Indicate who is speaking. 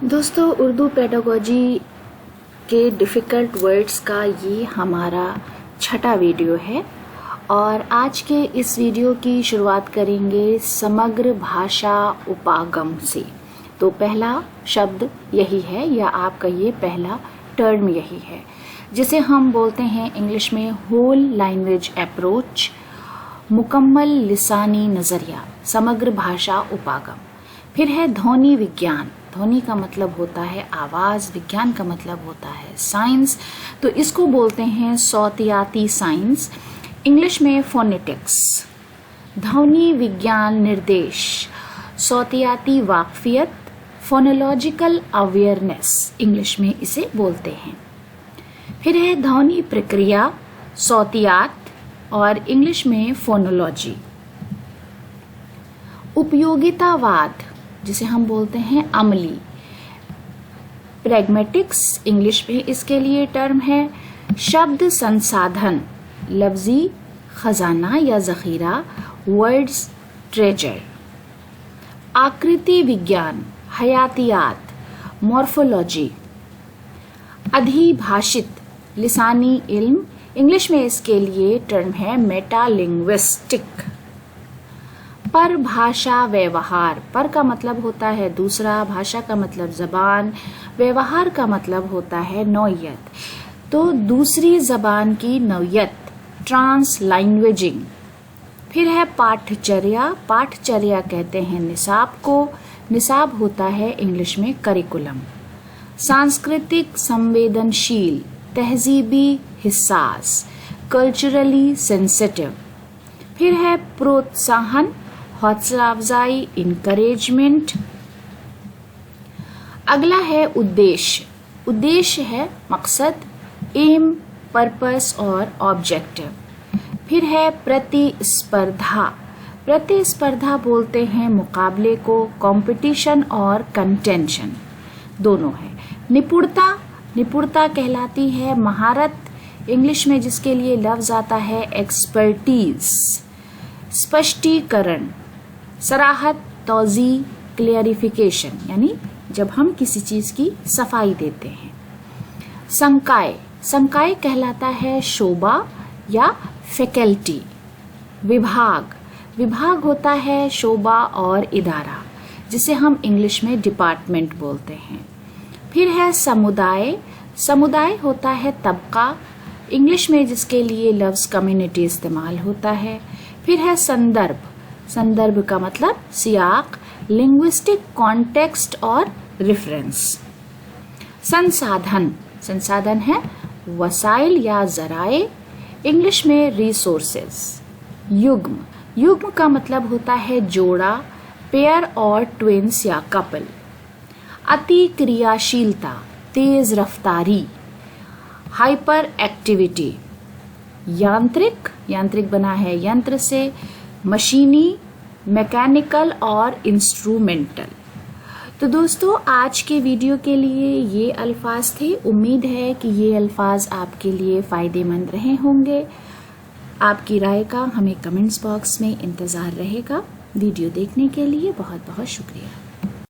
Speaker 1: दोस्तों, उर्दू पेडागोजी के difficult words का ये हमारा छठा वीडियो है और आज के इस वीडियो की शुरुआत करेंगे समग्र भाषा उपागम से। तो पहला शब्द यही है या आपका ये पहला टर्म यही है जिसे हम बोलते हैं इंग्लिश में होल लैंग्वेज अप्रोच, मुकम्मल लिसानी नज़रिया, समग्र भाषा उपागम। फिर है ध्वनि विज्ञान। ध्वनि का मतलब होता है आवाज़, विज्ञान का मतलब होता है साइंस, तो इसको बोलते हैं सौतियाती साइंस, इंग्लिश में फोनेटिक्स। ध्वनि विज्ञान निर्देश, सौतियाती वाकफियत, फोनोलॉजिकल अवेयरनेस, इंग्लिश में इसे बोलते हैं। फिर है ध्वनि प्रक्रिया, सौतियात और इंग्लिश में फोनोलॉजी। उपयोगितावाद जिसे हम बोलते हैं अमली, प्रैग्मेटिक्स इंग्लिश में इसके लिए टर्म है। शब्द संसाधन, लफ्जी खजाना या जखीरा, वर्ड्स ट्रेजर। आकृति विज्ञान, हयातियात, मॉर्फोलॉजी। अधिभाषित, लिसानी इल्म, इंग्लिश में इसके लिए टर्म है मेटालिंग्विस्टिक। पर भाषा व्यवहार, पर का मतलब होता है दूसरा, भाषा का मतलब जबान, व्यवहार का मतलब होता है नौयत, तो दूसरी जबान की नौयत, ट्रांस लैंग्वेजिंग। फिर है पाठचर्या। पाठचर्या कहते हैं निसाब को, निसाब होता है इंग्लिश में करिकुलम। सांस्कृतिक संवेदनशील, तहजीबी हिस्सास, कल्चरली सेंसिटिव। फिर है प्रोत्साहन, हौसला अफजाई, इनकरेजमेंट। अगला है उद्देश्य। उद्देश्य है मकसद, एम, पर्पस और ऑब्जेक्टिव। फिर है प्रतिस्पर्धा। प्रतिस्पर्धा बोलते हैं मुकाबले को, कंपटीशन और कंटेंशन दोनों है। निपुणता, निपुणता कहलाती है महारत, इंग्लिश में जिसके लिए लफ्ज आता है एक्सपर्टीज। स्पष्टीकरण, सराहत, तौज़ी, क्लियरिफिकेशन, यानी जब हम किसी चीज की सफाई देते हैं। संकाय, संकाय कहलाता है शोबा या फैकल्टी। विभाग, विभाग होता है शोबा और इदारा, जिसे हम इंग्लिश में डिपार्टमेंट बोलते हैं। फिर है समुदाय। समुदाय होता है तबका, इंग्लिश में जिसके लिए लफ्ज कम्युनिटी इस्तेमाल होता है। फिर है संदर्भ। संदर्भ का मतलब सियाक, लिंग्विस्टिक कॉन्टेक्स्ट और रेफरेंस। संसाधन, संसाधन है वसाइल या जराए, इंग्लिश में रिसोर्सेज। युग्म, युग्म का मतलब होता है जोड़ा, पेयर और ट्विंस या कपल। अति क्रियाशीलता, तेज रफ्तारी, हाइपर एक्टिविटी। यांत्रिक, यांत्रिक बना है यंत्र से, मशीनी, मैकेनिकल और इंस्ट्रूमेंटल। तो दोस्तों, आज के वीडियो के लिए ये अल्फाज थे। उम्मीद है कि ये अल्फाज आपके लिए फ़ायदेमंद रहे होंगे। आपकी राय का हमें कमेंट्स बॉक्स में इंतज़ार रहेगा। वीडियो देखने के लिए बहुत बहुत शुक्रिया।